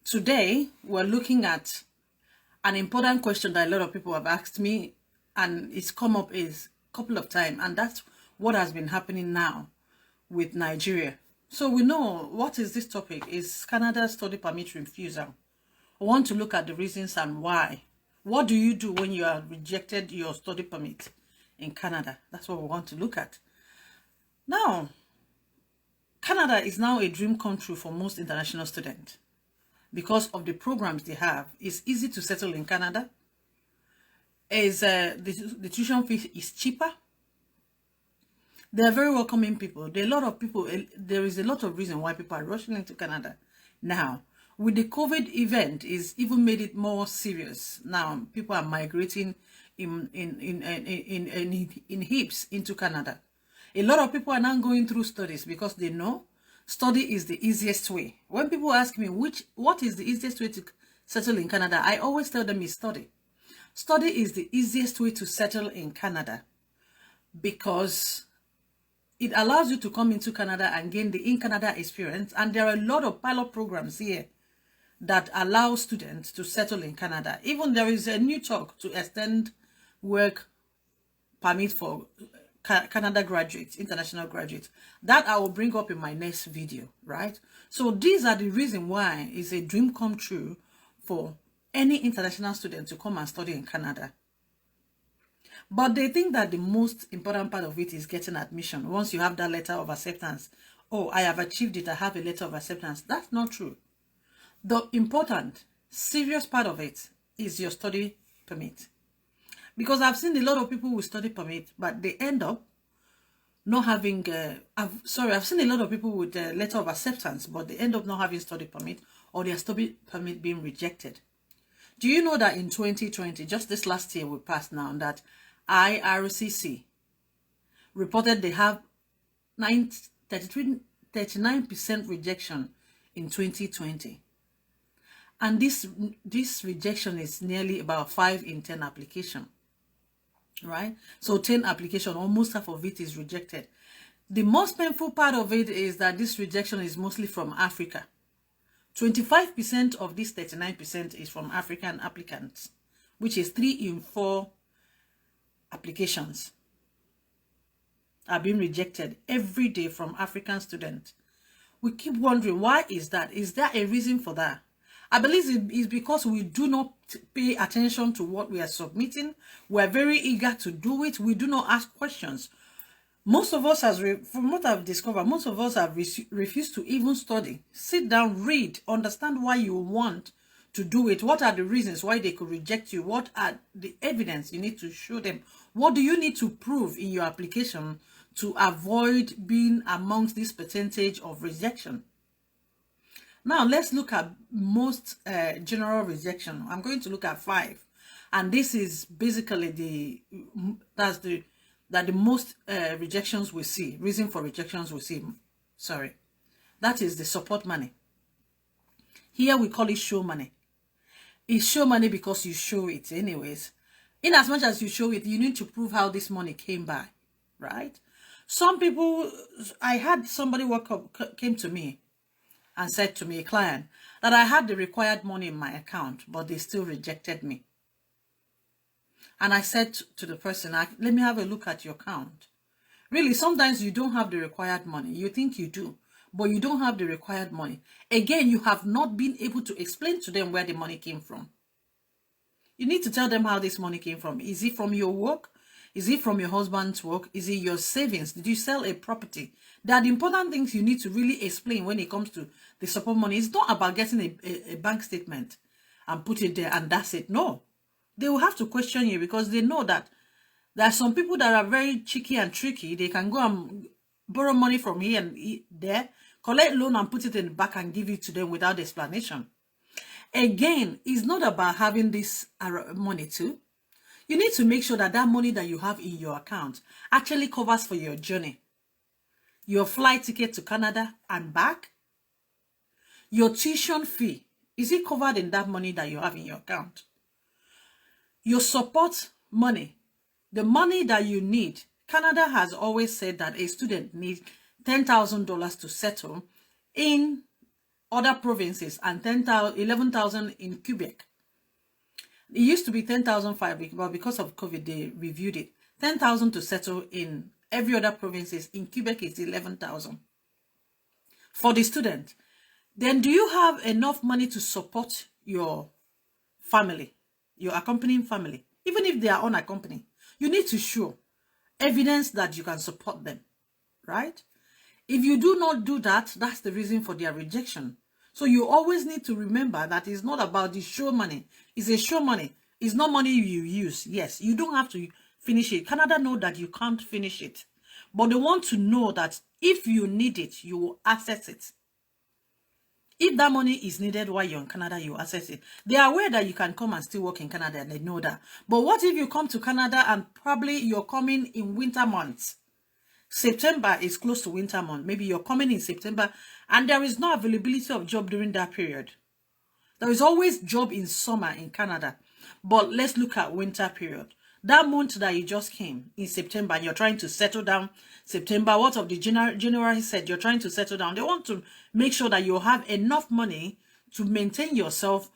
Today, we're looking at an important question that a lot of people have asked me, and it's come up a couple of times, and that's what has been happening now with Nigeria. So we know what is this topic is Canada study permit refusal. I want to look at the reasons and why. What do you do when you are rejected your study permit in Canada? That's what we want to look at. Now, Canada is now a dream come true for most international students because of the programs they have. It's easy to settle in Canada. The tuition fee is cheaper. They're very welcoming people. There is a lot of reason why people are rushing into Canada now. With the COVID event, is even made it more serious. Now people are migrating in heaps into Canada. A lot of people are now going through studies because they know study is the easiest way. When people ask me what is the easiest way to settle in Canada, I always tell them is study. Study is the easiest way to settle in Canada because it allows you to come into Canada and gain the in-Canada experience. And there are a lot of pilot programs here that allow students to settle in Canada. Even there is a new talk to extend work permit for Canada graduates, international graduates. That I will bring up in my next video, right? So these are the reason why it's a dream come true for any international student to come and study in Canada. But they think that the most important part of it is getting admission. Once you have that letter of acceptance, oh, I have achieved it, I have a letter of acceptance. That's not true. The important, serious part of it is your study permit. Because I've seen a lot of people with study permit, but they end up not having, I've seen a lot of people with a letter of acceptance, but they end up not having study permit or their study permit being rejected. Do you know that in 2020, just this last year we passed now, that IRCC reported they have 39% rejection in 2020. And this rejection is nearly about 5 in 10 application, right? So 10 application, almost half of it is rejected. The most painful part of it is that this rejection is mostly from Africa. 25% of this 39% is from African applicants, which is 3 in 4 applications are being rejected every day from African students. We keep wondering, why is that? Is there a reason for that? I believe it is because we do not pay attention to what we are submitting. We are very eager to do it. We do not ask questions. Most of us, from what I've discovered, most of us have refused to even study. Sit down, read, understand why you want to do it. What are the reasons why they could reject you? What are the evidence you need to show them? What do you need to prove in your application to avoid being amongst this percentage of rejection? Now, let's look at most general rejection. I'm going to look at 5. And this is basically the most rejections we see. Reason for rejections we see. Sorry. That is the support money. Here we call it show money. It's show money because you show it anyways. In as much as you show it, you need to prove how this money came by, right? Some people, I had somebody came to me and said to me, a client, that I had the required money in my account, but they still rejected me. And I said to the person, let me have a look at your account. Really, sometimes you don't have the required money. You think you do, but you don't have the required money. Again, you have not been able to explain to them where the money came from. You need to tell them how this money came from. Is it from your work? Is it from your husband's work? Is it your savings? Did you sell a property? There are the important things you need to really explain when it comes to the support money. It's not about getting a bank statement and put it there and that's it. No. They will have to question you because they know that there are some people that are very cheeky and tricky. They can go and borrow money from here and there, collect loan and put it in the back and give it to them without explanation. Again, it's not about having this money too. You need to make sure that that money that you have in your account actually covers for your journey. Your flight ticket to Canada and back. Your tuition fee. Is it covered in that money that you have in your account? Your support money. The money that you need. Canada has always said that a student needs $10,000 to settle in other provinces and 11,000 in Quebec. It used to be 10,500, but because of COVID, they reviewed it. 10,000 to settle in every other provinces. In Quebec, it's 11,000 for the student. Then do you have enough money to support your family, your accompanying family? Even if they are unaccompanied, you need to show evidence that you can support them, right? If you do not do that, that's the reason for their rejection. So you always need to remember that it's not about the show money. It's a show money. It's not money you use. Yes, you don't have to finish it. Canada know that you can't finish it. But they want to know that if you need it, you will access it. If that money is needed while you're in Canada, you access it. They are aware that you can come and still work in Canada, and they know that. But what if you come to Canada and probably you're coming in winter months? September is close to winter month. Maybe you're coming in September and there is no availability of job during that period. There is always job in summer in Canada. But let's look at winter period. That month that you just came in September and you're trying to settle down. September, what of the January said, you're trying to settle down. They want to make sure that you have enough money to maintain yourself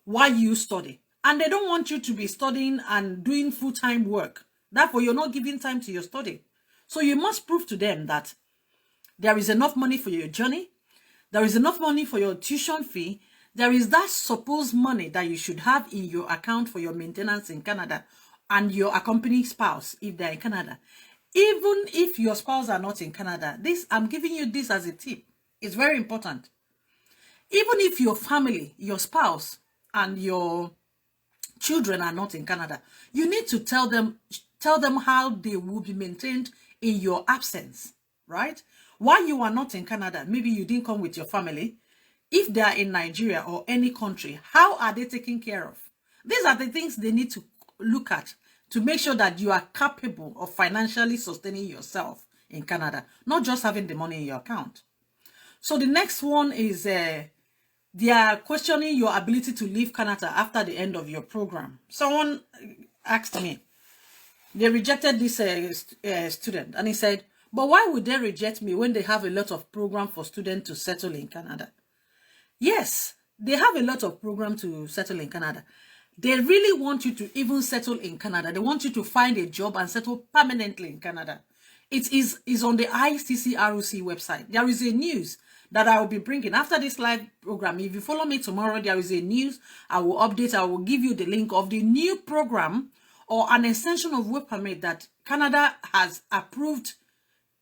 while you study. And they don't want you to be studying and doing full-time work. Therefore, you're not giving time to your study. So you must prove to them that there is enough money for your journey. There is enough money for your tuition fee. There is that supposed money that you should have in your account for your maintenance in Canada and your accompanying spouse if they're in Canada. Even if your spouse are not in Canada, I'm giving you this as a tip. It's very important. Even if your family, your spouse and your children are not in Canada, you need to tell them how they will be maintained in your absence, right? While you are not in Canada, maybe you didn't come with your family. If they are in Nigeria or any country, how are they taken care of? These are the things they need to look at to make sure that you are capable of financially sustaining yourself in Canada, not just having the money in your account. So the next one is they are questioning your ability to leave Canada after the end of your program. Someone asked me, they rejected this student, and he said, but why would they reject me when they have a lot of program for students to settle in Canada? Yes, they have a lot of program to settle in Canada. They really want you to even settle in Canada. They want you to find a job and settle permanently in Canada. It is on the ICCROC website. There is a news that I will be bringing after this live program. If you follow me tomorrow, there is a news. I will update. I will give you the link of the new program or an extension of work permit that Canada has approved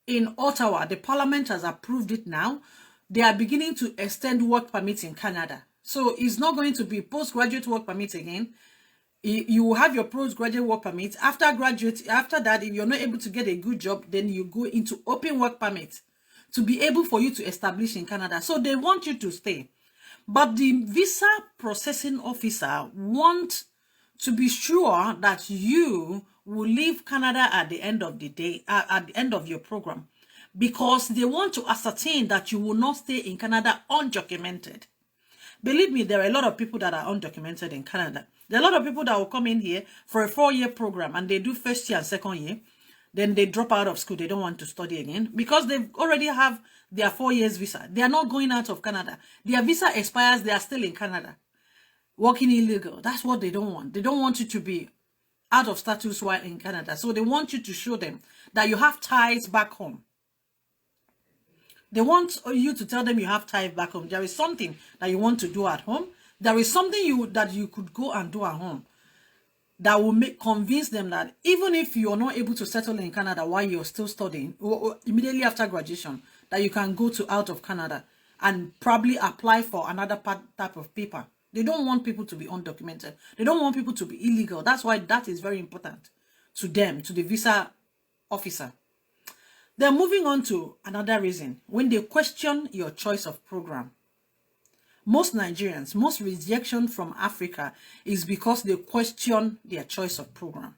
in Ottawa. The parliament has approved it now. They are beginning to extend work permits in Canada. So it's not going to be postgraduate work permit again. You will have your postgraduate work permit. After that, if you're not able to get a good job, then you go into open work permit to be able for you to establish in Canada. So they want you to stay. But the visa processing officer wants to be sure that you will leave Canada at the end of the day, at the end of your program, because they want to ascertain that you will not stay in Canada undocumented. Believe me, there are a lot of people that are undocumented in Canada. There are a lot of people that will come in here for a 4-year program and they do first year and second year. Then they drop out of school. They don't want to study again because they already have their 4 years visa. They are not going out of Canada. Their visa expires. They are still in Canada, working illegal. That's what they don't want. They don't want you to be out of status while in Canada. So they want you to show them that you have ties back home. They want you to tell them you have ties back home. There is something that you want to do at home. There is something that you could go and do at home that will convince them that even if you're not able to settle in Canada while you're still studying, or immediately after graduation, that you can go to out of Canada and probably apply for another type of paper. They don't want people to be undocumented. They don't want people to be illegal. That's why that is very important to them, to the visa officer. Then moving on to another reason, when they question your choice of program. Most Nigerians, most rejection from Africa is because they question their choice of program.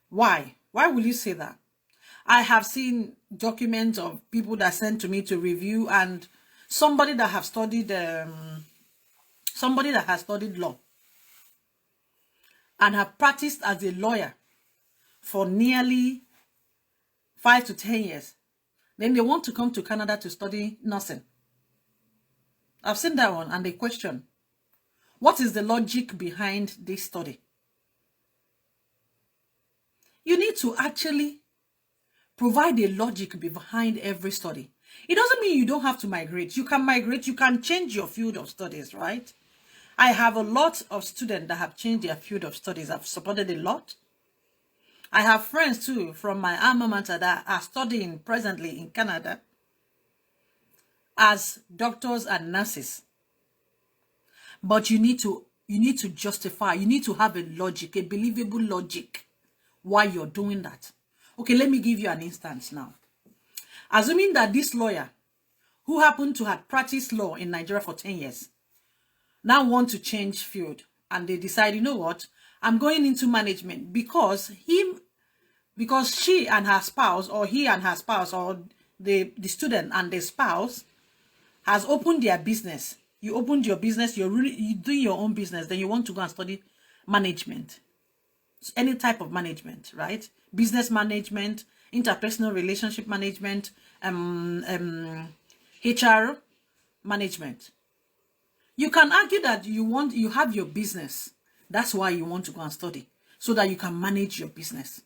Why? Why will you say that? I have seen documents of people that sent to me to review, and somebody that has studied law and have practiced as a lawyer for nearly 5 to 10 years. Then they want to come to Canada to study nursing. I've seen that one, and they question, what is the logic behind this study? You need to actually provide a logic behind every study. It doesn't mean you don't have to migrate. You can migrate, you can change your field of studies, right? I have a lot of students that have changed their field of studies. I've supported a lot. I have friends too from my alma mater that are studying presently in Canada as doctors and nurses. But you need to justify, you need to have a logic, a believable logic why you're doing that. Okay, let me give you an instance now. Assuming that this lawyer, who happened to have practiced law in Nigeria for 10 years, now want to change field, and they decide, you know what, I'm going into management because she and her spouse, or he and her spouse, or the student and the spouse has opened their business. You opened your business, you're doing your own business, then you want to go and study management. Any type of management, right? Business management, interpersonal relationship management, HR management. You can argue that you have your business. That's why you want to go and study, so that you can manage your business.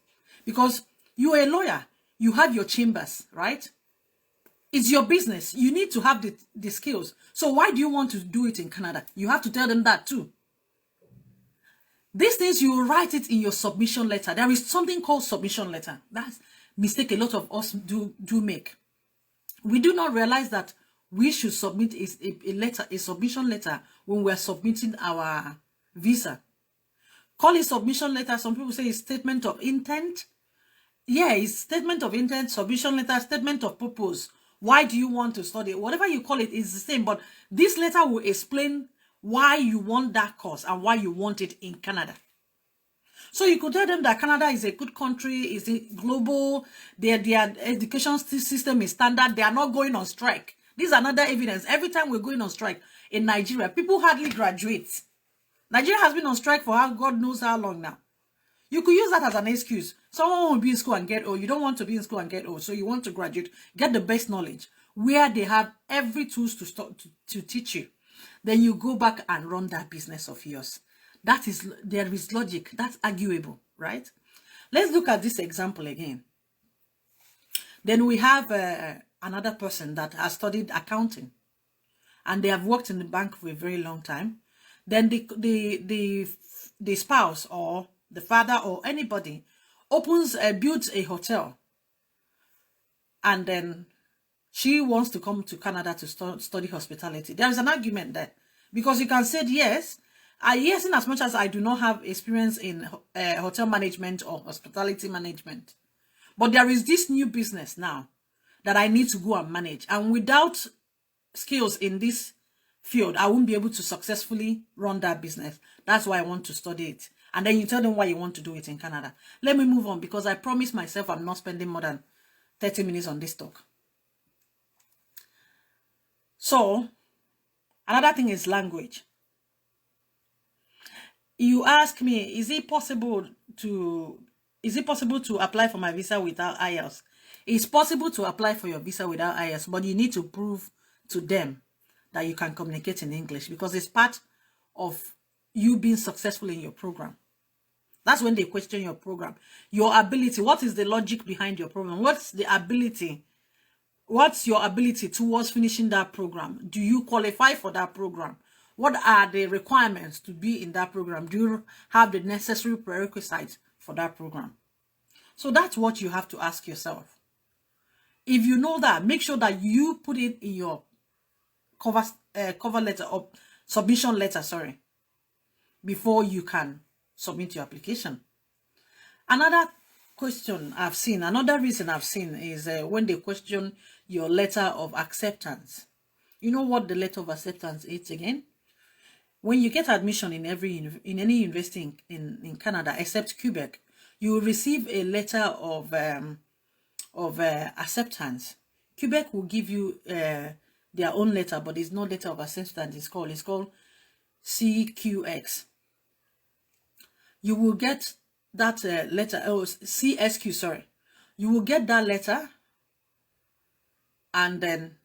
Because you're a lawyer, you have your chambers, right? It's your business. You need to have the skills. So why do you want to do it in Canada? You have to tell them that too. These things, you write it in your submission letter. There is something called submission letter. That's mistake a lot of us do make. We do not realize that we should submit a submission letter when we're submitting our visa. Call it submission letter. Some people say it's statement of intent. Yeah, it's statement of intent, submission letter, statement of purpose. Why do you want to study? Whatever you call it is the same, but this letter will explain why you want that course and why you want it in Canada. So you could tell them that Canada is a good country, is global, their education system is standard, they are not going on strike. This is another evidence. Every time we're going on strike in Nigeria, people hardly graduate. Nigeria has been on strike for God knows how long now. You could use that as an excuse. Someone will be in school and get old. You don't want to be in school and get old, so you want to graduate, get the best knowledge, where they have every tools to teach you. Then you go back and run that business of yours. There is logic. That's arguable, right? Let's look at this example again. Then we have another person that has studied accounting, and they have worked in the bank for a very long time. Then the spouse or the father or anybody builds a hotel, and then she wants to come to Canada to study hospitality. There is an argument there, because you can say yes, yes, in as much as I do not have experience in hotel management or hospitality management, but there is this new business now that I need to go and manage, and without skills in this field, I won't be able to successfully run that business. That's why I want to study it. And then you tell them why you want to do it in Canada. Let me move on, because I promise myself I'm not spending more than 30 minutes on this talk. So, another thing is language. You ask me, is it possible to apply for my visa without IELTS? It's possible to apply for your visa without IELTS, but you need to prove to them that you can communicate in English, because it's part of you being successful in your program. That's when they question your program, your ability. What is the logic behind your program? What's the ability? What's your ability towards finishing that program? Do you qualify for that program? What are the requirements to be in that program? Do you have the necessary prerequisites for that program? So that's what you have to ask yourself. If you know that, make sure that you put it in your cover letter or submission letter, before you can submit your application. Another reason I've seen is when they question your letter of acceptance. You know what the letter of acceptance is again? When you get admission in any university in Canada, except Quebec, you will receive a letter of acceptance. Quebec will give you their own letter, but it's no letter of acceptance. It's called CQX. You will get that letter, CSQ, sorry. You will get that letter, and then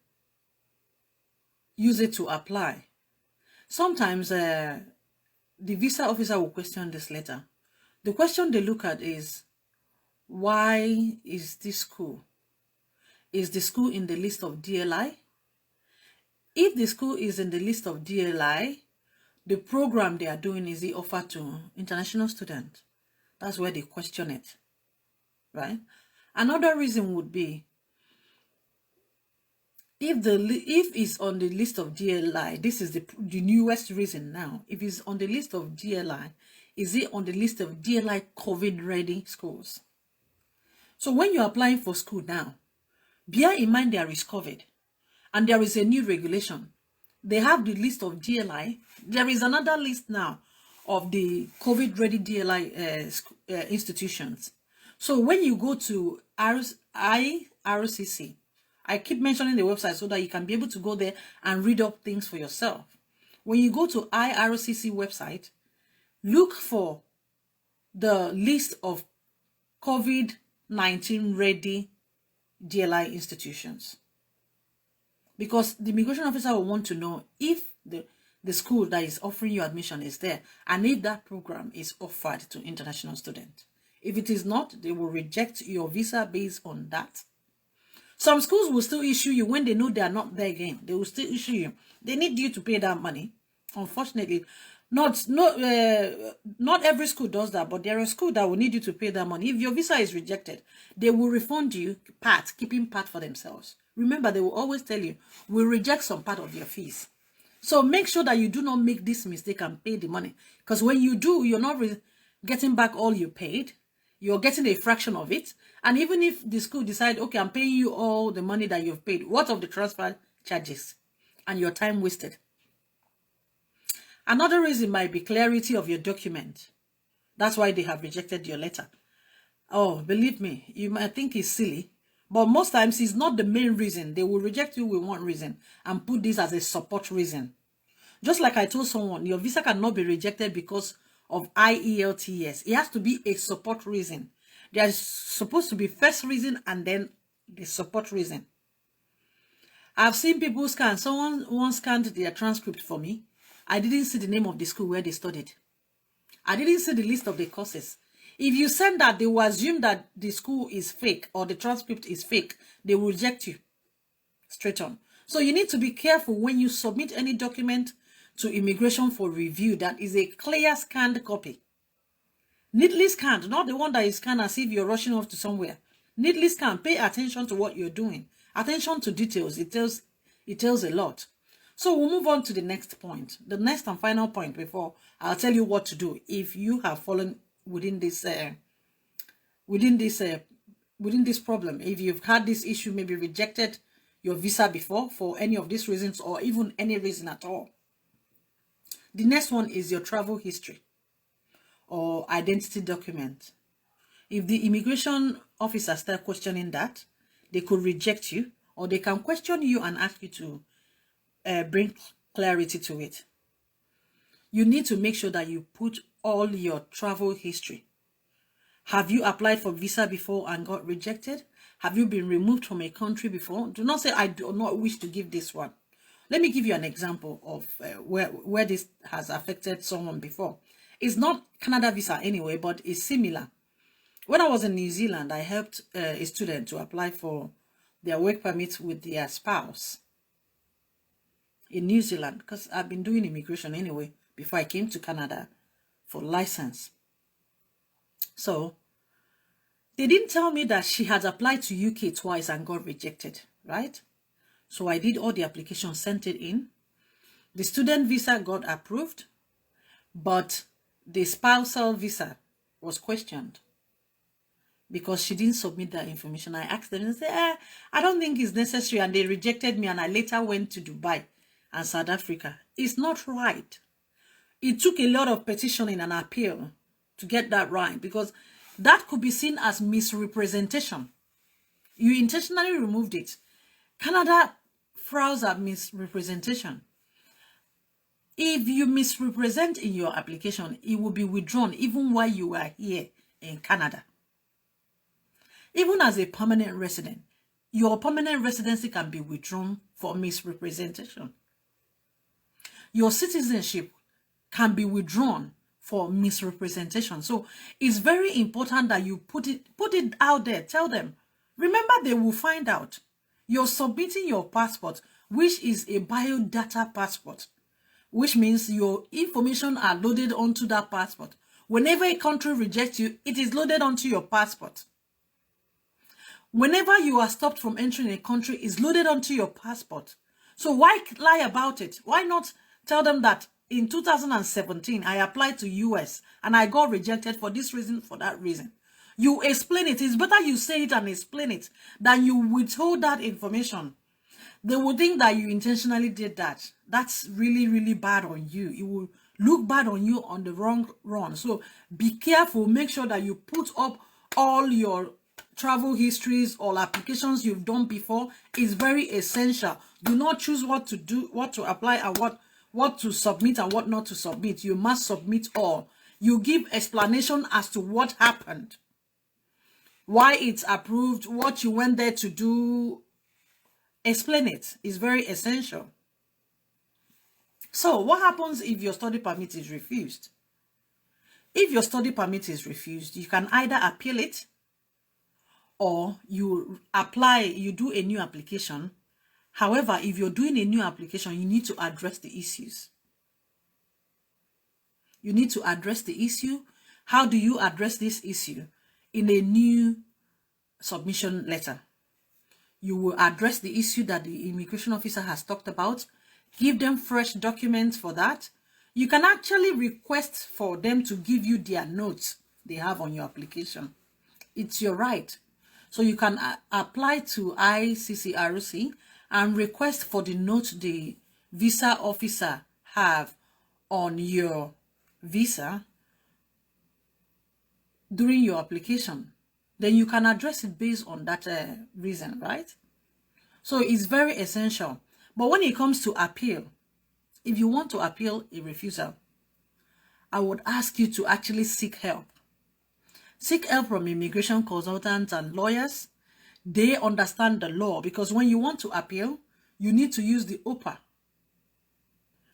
use it to apply. Sometimes the visa officer will question this letter. The question they look at is, why is this school? Is the school in the list of DLI? If the school is in the list of DLI, the program they are doing is the offer to international students. That's where they question it, right? Another reason would be, if it's on the list of DLI, this is the newest reason now. If it's on the list of DLI, is it on the list of DLI COVID-ready schools? So when you're applying for school now, bear in mind there is COVID, and there is a new regulation. They have the list of DLI. There is another list now of the COVID-ready DLI institutions. So when you go to IRCC, I keep mentioning the website so that you can be able to go there and read up things for yourself. When you go to IRCC website, look for the list of COVID-19 ready DLI institutions. Because the immigration officer will want to know if the school that is offering you admission is there, and if that program is offered to international students. If it is not, they will reject your visa based on that. Some schools will still issue you when they know they are not there again. They will still issue you. They need you to pay that money. Unfortunately, not every school does that, but there are schools that will need you to pay that money. If your visa is rejected, they will refund you part, keeping part for themselves. Remember, they will always tell you, we'll reject some part of your fees. So make sure that you do not make this mistake and pay the money. Because when you do, you're not getting back all you paid. You're getting a fraction of it. And even if the school decide, okay, I'm paying you all the money that you've paid, what of the transfer charges and your time wasted? Another reason might be clarity of your document. That's why they have rejected your letter. Oh, believe me, you might think it's silly, but most times it's not the main reason. They will reject you with one reason and put this as a support reason. Just like I told someone, your visa cannot be rejected because of IELTS. It has to be a support reason. There's supposed to be first reason and then the support reason. I've seen people scan. Someone once scanned their transcript for me. I didn't see the name of the school where they studied. I didn't see the list of the courses. If you send that, they will assume that the school is fake or the transcript is fake. They will reject you straight on. So you need to be careful when you submit any document to immigration for review that is a clear scanned copy. Neatly scanned, not the one that is scanned as if you're rushing off to somewhere. Neatly scanned. Pay attention to what you're doing. Attention to details. It tells a lot. So we'll move on to the next point. The next and final point before I'll tell you what to do if you have fallen within this problem. If you've had this issue, maybe rejected your visa before for any of these reasons or even any reason at all. The next one is your travel history or identity document. If the immigration officer start questioning that, they could reject you, or they can question you and ask you to bring clarity to it. You need to make sure that you put all your travel history. Have you applied for visa before and got rejected? Have you been removed from a country before? Do not say, I do not wish to give this one. Let me give you an example of where this has affected someone before. It's not Canada visa anyway, but it's similar. When I was in New Zealand, I helped a student to apply for their work permit with their spouse in New Zealand, because I've been doing immigration anyway before I came to Canada for license. So they didn't tell me that she had applied to UK twice and got rejected, right? So I did all the applications, sent it in. The student visa got approved, but the spousal visa was questioned because she didn't submit that information. I asked them and said, I don't think it's necessary, and they rejected me, and I later went to Dubai and South Africa. It's not right. It took a lot of petitioning and appeal to get that right, because that could be seen as misrepresentation. You intentionally removed it. Canada frowns at misrepresentation. If you misrepresent in your application, it will be withdrawn even while you are here in Canada. Even as a permanent resident, your permanent residency can be withdrawn for misrepresentation. your citizenship can be withdrawn for misrepresentation. So it's very important that you put it out there. Tell them. Remember, they will find out. You're submitting your passport, which is a biodata passport, which means your information are loaded onto that passport. Whenever a country rejects you, it is loaded onto your passport. Whenever you are stopped from entering a country, it's loaded onto your passport. So why lie about it? Why not tell them that in 2017, I applied to US and I got rejected for this reason, for that reason. You explain it. It's better you say it and explain it than you withhold that information. They will think that you intentionally did that. That's really, really bad on you. It will look bad on you on the wrong run. So be careful. Make sure that you put up all your travel histories or applications you've done before. Is very essential. Do not choose what to do, what to apply, and what to submit and what not to submit. You must submit all. You give explanation as to what happened, why it's approved, what you went there to do. Explain it. It's very essential. So what happens if your study permit is refused? If your study permit is refused, you can either appeal it or you do a new application. However, if you're doing a new application, you need to address the issues. You need to address the issue. How do you address this issue? In a new submission letter. You will address the issue that the immigration officer has talked about. Give them fresh documents for that. You can actually request for them to give you their notes they have on your application. It's your right. So you can apply to ICCRC and request for the note the visa officer have on your visa during your application. Then you can address it based on that reason, right? So it's very essential. But when it comes to appeal, if you want to appeal a refusal, I would ask you to actually seek help. Seek help from immigration consultants and lawyers. They understand the law, because when you want to appeal, you need to use the OPA.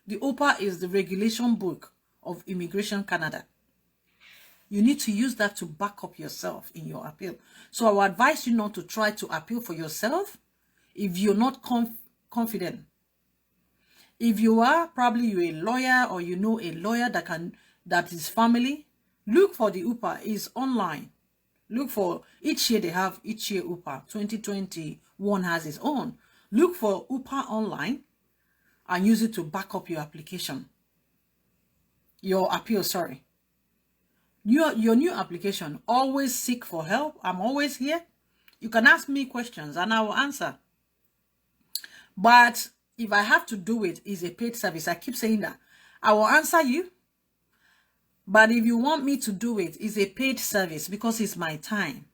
The OPA is the regulation book of Immigration Canada. You need to use that to back up yourself in your appeal. So I would advise you not to try to appeal for yourself if you're not confident. If you are, probably you're a lawyer or you know a lawyer that is family, look for the UPA. It's online. Look for each year they have each year UPA. 2021 has its own. Look for UPA online and use it to back up your application. Your appeal, sorry. Your new application. Always seek for help. I'm always here. You can ask me questions and I will answer. But if I have to do it, it's a paid service. I keep saying that. I will answer you. But if you want me to do it, it's a paid service because it's my time.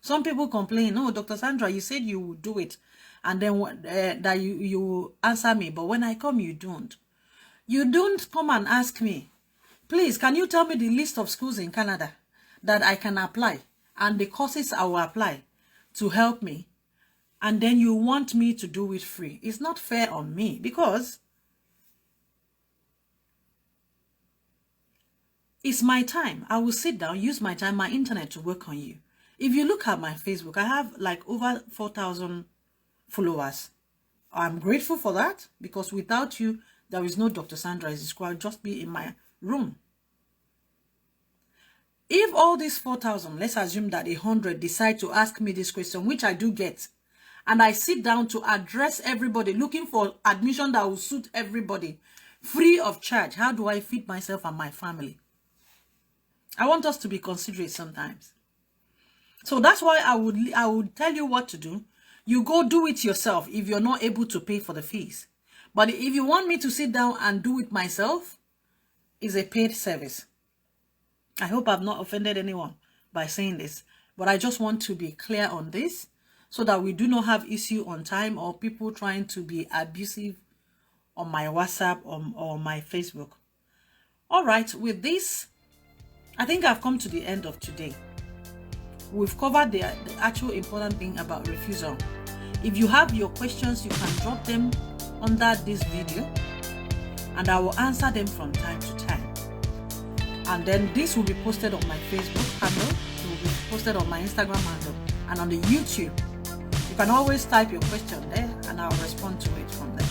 Some people complain, "Oh, Dr. Sandra, you said you would do it. And then that you answer me. But when I come, you don't. You don't come and ask me, please, can you tell me the list of schools in Canada that I can apply and the courses I will apply to help me? And then you want me to do it free. It's not fair on me because it's my time. I will sit down, use my time, my internet to work on you. If you look at my Facebook, I have like over 4,000 followers. I'm grateful for that because without you, there is no Dr. Sandra. I'll just be in my room. If all these 4,000, let's assume that 100 decide to ask me this question, which I do get, and I sit down to address everybody, looking for admission that will suit everybody, free of charge, how do I feed myself and my family? I want us to be considerate sometimes. So that's why I would tell you what to do. You go do it yourself if you're not able to pay for the fees. But if you want me to sit down and do it myself, it's a paid service. I hope I've not offended anyone by saying this, but I just want to be clear on this so that we do not have issue on time or people trying to be abusive on my WhatsApp or my Facebook. All right, with this, I think I've come to the end of today. We've covered the actual important thing about refusal. If you have your questions, you can drop them under this video. and I will answer them from time to time. And then this will be posted on my Facebook handle, it will be posted on my Instagram handle, and on the YouTube. You can always type your question there and I'll respond to it from there.